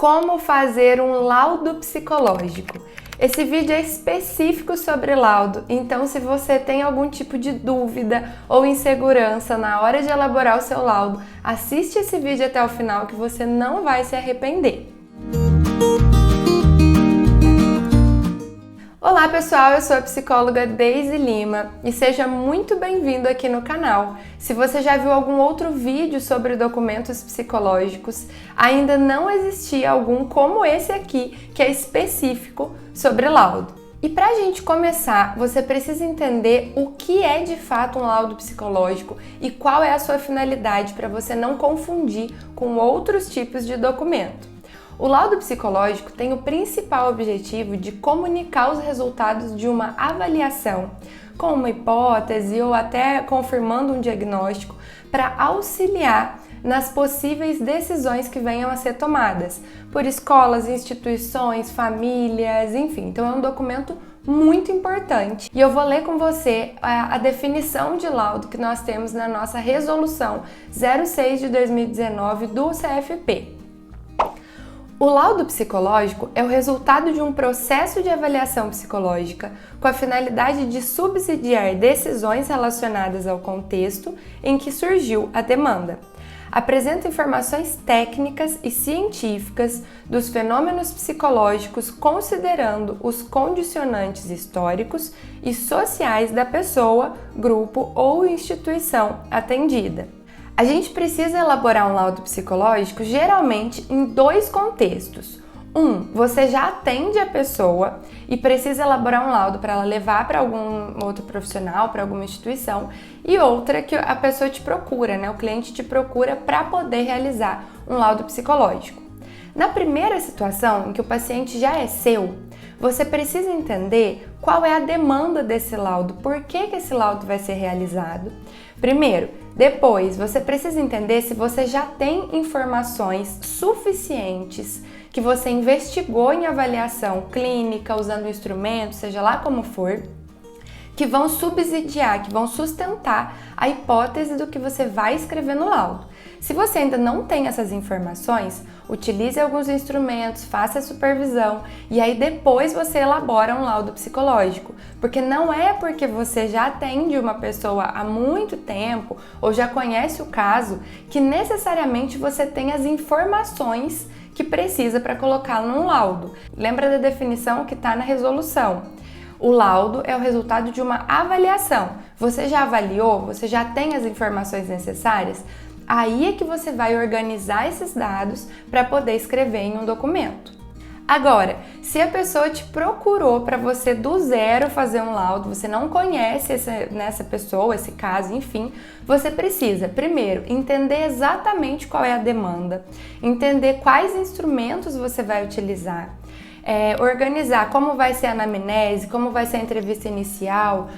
Como fazer um laudo psicológico. Esse vídeo é específico sobre laudo, então se você tem algum tipo de dúvida ou insegurança na hora de elaborar o seu laudo, assiste esse vídeo até o final que você não vai se arrepender. Olá pessoal, eu sou a psicóloga Deise Lima e seja muito bem-vindo aqui no canal. Se você já viu algum outro vídeo sobre documentos psicológicos, ainda não existia algum como esse aqui, que é específico sobre laudo. E para a gente começar, você precisa entender o que é de fato um laudo psicológico e qual é a sua finalidade para você não confundir com outros tipos de documento. O laudo psicológico tem o principal objetivo de comunicar os resultados de uma avaliação, com uma hipótese ou até confirmando um diagnóstico, para auxiliar nas possíveis decisões que venham a ser tomadas por escolas, instituições, famílias, enfim. Então é um documento muito importante. E eu vou ler com você a definição de laudo que nós temos na nossa resolução 06 de 2019 do CFP. O laudo psicológico é o resultado de um processo de avaliação psicológica com a finalidade de subsidiar decisões relacionadas ao contexto em que surgiu a demanda. Apresenta informações técnicas e científicas dos fenômenos psicológicos considerando os condicionantes históricos e sociais da pessoa, grupo ou instituição atendida. A gente precisa elaborar um laudo psicológico geralmente em dois contextos. Você já atende a pessoa e precisa elaborar um laudo para ela levar para algum outro profissional, para alguma instituição, e outra que a pessoa te procura, né? O cliente te procura para poder realizar um laudo psicológico. Na primeira situação, em que o paciente já é seu, você precisa entender qual é a demanda desse laudo, por que esse laudo vai ser realizado. Primeiro, depois você precisa entender se você já tem informações suficientes que você investigou em avaliação clínica, usando instrumentos, seja lá como for, que vão subsidiar, que vão sustentar a hipótese do que você vai escrever no laudo. Se você ainda não tem essas informações, utilize alguns instrumentos, faça a supervisão e aí depois você elabora um laudo psicológico. Porque não é porque você já atende uma pessoa há muito tempo ou já conhece o caso que necessariamente você tem as informações que precisa para colocá-lo num laudo. Lembra da definição que está na resolução? O laudo é o resultado de uma avaliação. Você já avaliou? Você já tem as informações necessárias? Aí é que você vai organizar esses dados para poder escrever em um documento. Agora, se a pessoa te procurou para você do zero fazer um laudo, você não conhece essa pessoa, esse caso, enfim, você precisa, primeiro, entender exatamente qual é a demanda, entender quais instrumentos você vai utilizar, organizar como vai ser a anamnese, como vai ser a entrevista inicial,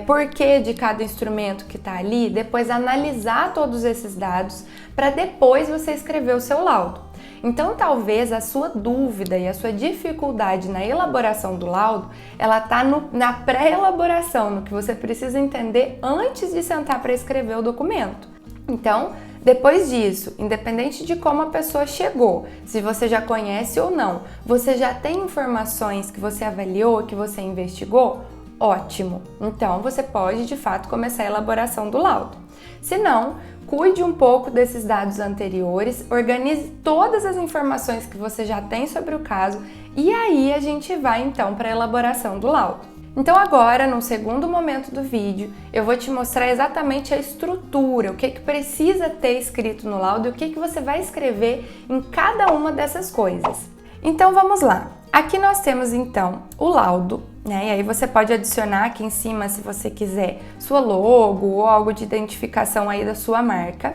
porquê de cada instrumento que está ali, depois analisar todos esses dados para depois você escrever o seu laudo. Então, talvez a sua dúvida e a sua dificuldade na elaboração do laudo, ela está na pré-elaboração, no que você precisa entender antes de sentar para escrever o documento. Então, depois disso, independente de como a pessoa chegou, se você já conhece ou não, você já tem informações que você avaliou, que você investigou? Ótimo! Então, você pode, de fato, começar a elaboração do laudo. Se não, cuide um pouco desses dados anteriores, organize todas as informações que você já tem sobre o caso e aí a gente vai, então, para a elaboração do laudo. Então agora, no segundo momento do vídeo, eu vou te mostrar exatamente a estrutura, o que precisa ter escrito no laudo e o que você vai escrever em cada uma dessas coisas. Então vamos lá. Aqui nós temos então o laudo, né? E aí você pode adicionar aqui em cima, se você quiser, sua logo ou algo de identificação aí da sua marca.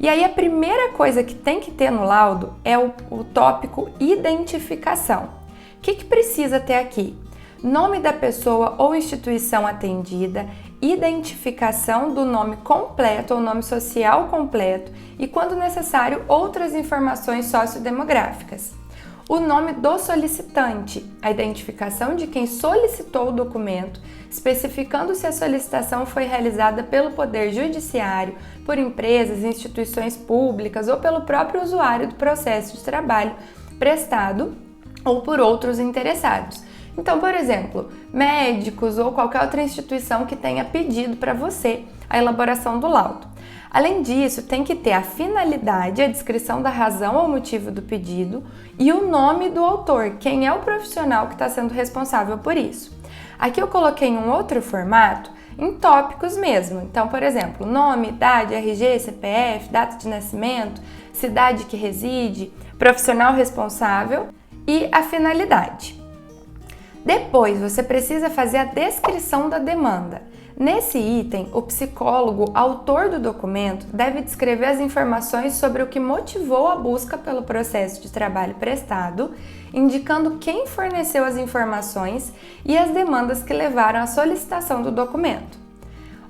E aí a primeira coisa que tem que ter no laudo é o tópico identificação. O que precisa ter aqui? Nome da pessoa ou instituição atendida, identificação do nome completo ou nome social completo e, quando necessário, outras informações sociodemográficas. O nome do solicitante, a identificação de quem solicitou o documento, especificando se a solicitação foi realizada pelo Poder Judiciário, por empresas, instituições públicas ou pelo próprio usuário do processo de trabalho, prestado ou por outros interessados. Então, por exemplo, médicos ou qualquer outra instituição que tenha pedido para você a elaboração do laudo. Além disso, tem que ter a finalidade, a descrição da razão ou motivo do pedido e o nome do autor, quem é o profissional que está sendo responsável por isso. Aqui eu coloquei em um outro formato, em tópicos mesmo. Então, por exemplo, nome, idade, RG, CPF, data de nascimento, cidade que reside, profissional responsável e a finalidade. Depois, você precisa fazer a descrição da demanda. Nesse item, o psicólogo, autor do documento, deve descrever as informações sobre o que motivou a busca pelo processo de trabalho prestado, indicando quem forneceu as informações e as demandas que levaram à solicitação do documento.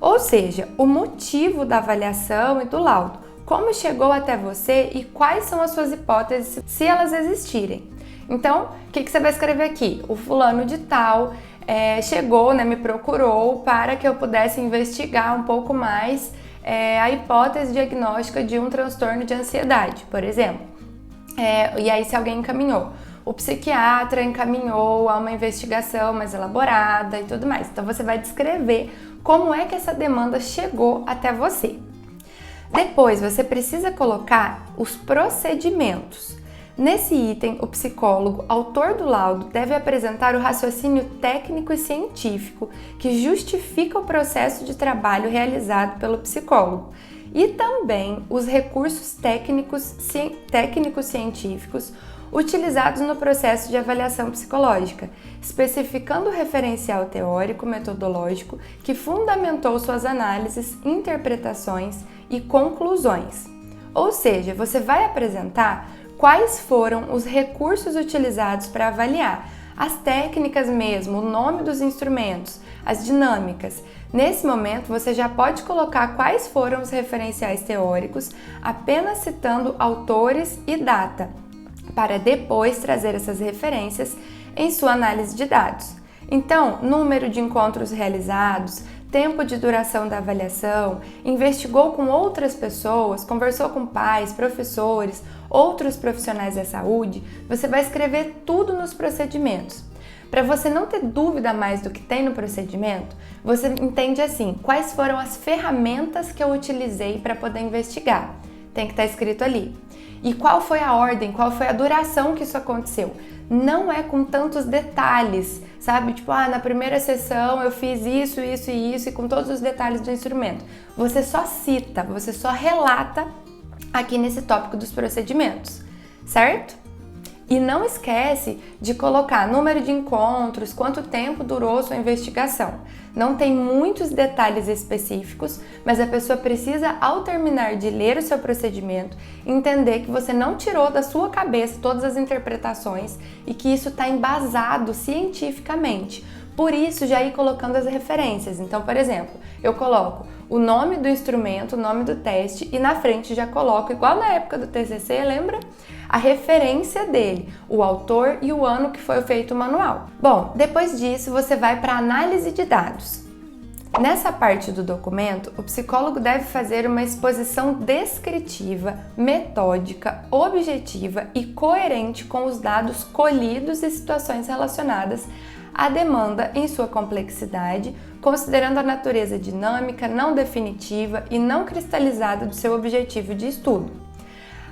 Ou seja, o motivo da avaliação e do laudo, como chegou até você e quais são as suas hipóteses, se elas existirem. Então, o que você vai escrever aqui? O fulano de tal chegou, me procurou para que eu pudesse investigar um pouco mais a hipótese diagnóstica de um transtorno de ansiedade, por exemplo. E aí, se alguém encaminhou, o psiquiatra encaminhou a uma investigação mais elaborada e tudo mais. Então, você vai descrever como é que essa demanda chegou até você. Depois, você precisa colocar os procedimentos. Nesse item, o psicólogo, autor do laudo, deve apresentar o raciocínio técnico e científico que justifica o processo de trabalho realizado pelo psicólogo e também os recursos técnico-científicos utilizados no processo de avaliação psicológica, especificando o referencial teórico-metodológico que fundamentou suas análises, interpretações e conclusões. Ou seja, você vai apresentar quais foram os recursos utilizados para avaliar, as técnicas mesmo, o nome dos instrumentos, as dinâmicas. Nesse momento, você já pode colocar quais foram os referenciais teóricos, apenas citando autores e data, para depois trazer essas referências em sua análise de dados. Então, número de encontros realizados, tempo de duração da avaliação, investigou com outras pessoas, conversou com pais, professores, outros profissionais da saúde, você vai escrever tudo nos procedimentos. Para você não ter dúvida mais do que tem no procedimento, você entende assim, quais foram as ferramentas que eu utilizei para poder investigar. Tem que estar escrito ali. E qual foi a ordem, qual foi a duração que isso aconteceu. Não é com tantos detalhes, sabe? Tipo, na primeira sessão eu fiz isso, isso e isso, e com todos os detalhes do instrumento. Você só cita, você só relata aqui nesse tópico dos procedimentos, certo? E não esquece de colocar número de encontros, quanto tempo durou sua investigação. Não tem muitos detalhes específicos, mas a pessoa precisa, ao terminar de ler o seu procedimento, entender que você não tirou da sua cabeça todas as interpretações e que isso está embasado cientificamente. Por isso, já ir colocando as referências. Então, por exemplo, eu coloco o nome do instrumento, o nome do teste e na frente já coloco, igual na época do TCC, lembra? A referência dele, o autor e o ano que foi feito o manual. Bom, depois disso você vai para a análise de dados. Nessa parte do documento, o psicólogo deve fazer uma exposição descritiva, metódica, objetiva e coerente com os dados colhidos e situações relacionadas à demanda em sua complexidade, considerando a natureza dinâmica, não definitiva e não cristalizada do seu objetivo de estudo.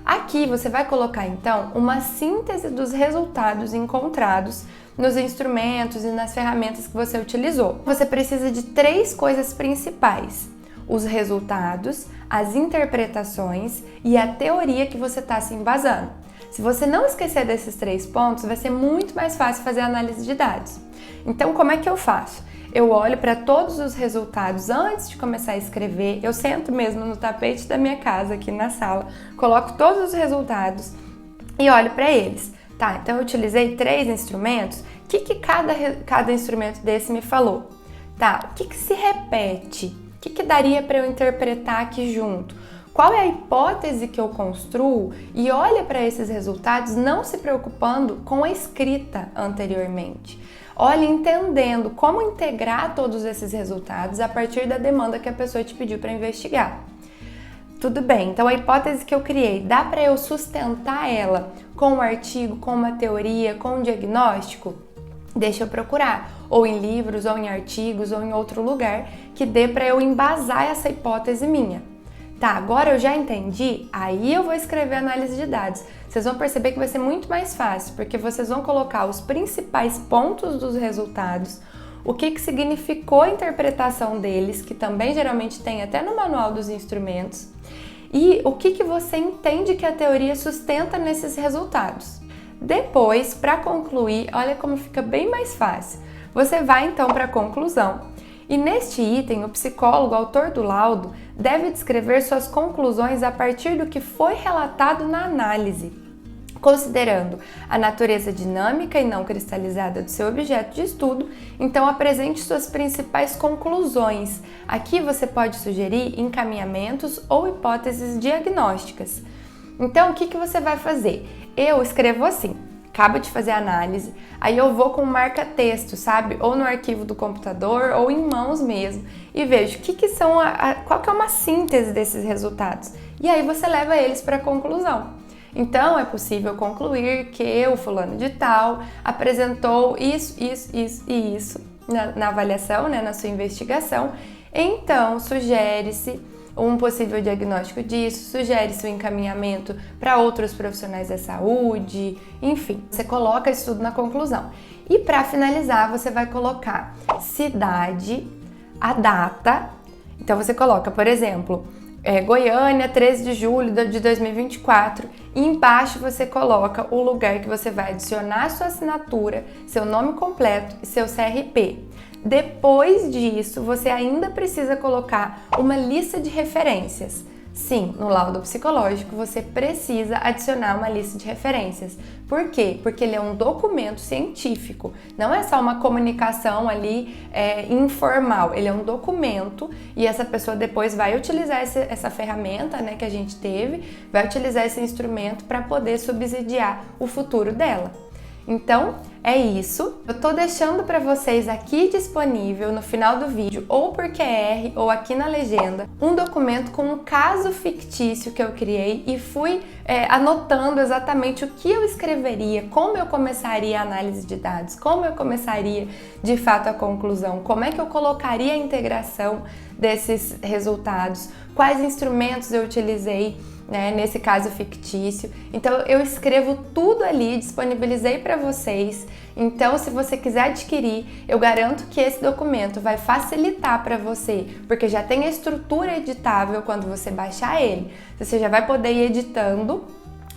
Aqui você vai colocar então uma síntese dos resultados encontrados nos instrumentos e nas ferramentas que você utilizou. Você precisa de 3 coisas principais: os resultados, as interpretações e a teoria que você está se embasando. Se você não esquecer desses 3 pontos, vai ser muito mais fácil fazer a análise de dados. Então, como é que eu faço? Eu olho para todos os resultados antes de começar a escrever, eu sento mesmo no tapete da minha casa, aqui na sala, coloco todos os resultados e olho para eles. Tá, então eu utilizei 3 instrumentos, o que cada instrumento desse me falou? Tá, o que se repete? O que daria para eu interpretar aqui junto? Qual é a hipótese que eu construo? E olha para esses resultados não se preocupando com a escrita anteriormente. Olhe entendendo como integrar todos esses resultados a partir da demanda que a pessoa te pediu para investigar. Tudo bem, então a hipótese que eu criei, dá para eu sustentar ela com um artigo, com uma teoria, com um diagnóstico? Deixa eu procurar, ou em livros, ou em artigos, ou em outro lugar que dê para eu embasar essa hipótese minha. Tá, agora eu já entendi, aí eu vou escrever análise de dados. Vocês vão perceber que vai ser muito mais fácil, porque vocês vão colocar os principais pontos dos resultados, o que significou a interpretação deles, que também geralmente tem até no manual dos instrumentos, e o que você entende que a teoria sustenta nesses resultados. Depois, para concluir, olha como fica bem mais fácil. Você vai então para a conclusão. E neste item, o psicólogo, autor do laudo, deve descrever suas conclusões a partir do que foi relatado na análise, considerando a natureza dinâmica e não cristalizada do seu objeto de estudo. Então, apresente suas principais conclusões. Aqui você pode sugerir encaminhamentos ou hipóteses diagnósticas. Então, o que você vai fazer? Eu escrevo assim: acabo de fazer a análise, aí eu vou com marca-texto, sabe? Ou no arquivo do computador, ou em mãos mesmo, e vejo qual que é uma síntese desses resultados. E aí você leva eles para a conclusão. Então, é possível concluir que o fulano de tal apresentou isso e isso na avaliação, né, na sua investigação. Então, sugere-se um possível diagnóstico disso, sugere-se um encaminhamento para outros profissionais da saúde, enfim, você coloca isso tudo na conclusão. E para finalizar, você vai colocar cidade, a data. Então você coloca, por exemplo, Goiânia, 13 de julho de 2024, e embaixo você coloca o lugar que você vai adicionar sua assinatura, seu nome completo e seu CRP. Depois disso, você ainda precisa colocar uma lista de referências. Sim, no laudo psicológico você precisa adicionar uma lista de referências. Por quê? Porque ele é um documento científico, não é só uma comunicação ali informal, ele é um documento e essa pessoa depois vai utilizar essa ferramenta, né, que a gente teve, vai utilizar esse instrumento para poder subsidiar o futuro dela. Então, é isso. Eu tô deixando para vocês aqui disponível no final do vídeo, ou por QR ou aqui na legenda, um documento com um caso fictício que eu criei e fui anotando exatamente o que eu escreveria, como eu começaria a análise de dados, como eu começaria de fato a conclusão, como é que eu colocaria a integração desses resultados, quais instrumentos eu utilizei, né, nesse caso fictício. Então eu escrevo tudo ali, disponibilizei para vocês. Então, se você quiser adquirir, eu garanto que esse documento vai facilitar para você, porque já tem a estrutura editável quando você baixar ele. Você já vai poder ir editando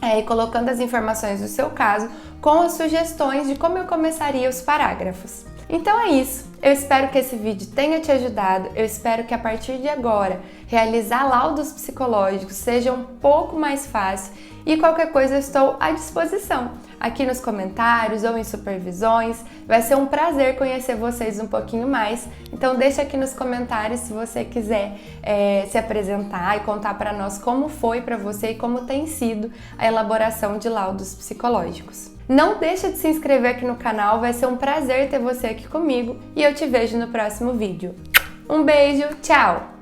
e colocando as informações do seu caso com as sugestões de como eu começaria os parágrafos. Então é isso, eu espero que esse vídeo tenha te ajudado, eu espero que a partir de agora realizar laudos psicológicos seja um pouco mais fácil e qualquer coisa eu estou à disposição aqui nos comentários ou em supervisões. Vai ser um prazer conhecer vocês um pouquinho mais, então deixa aqui nos comentários se você quiser se apresentar e contar para nós como foi para você e como tem sido a elaboração de laudos psicológicos. Não deixa de se inscrever aqui no canal, vai ser um prazer ter você aqui comigo e eu te vejo no próximo vídeo. Um beijo, tchau!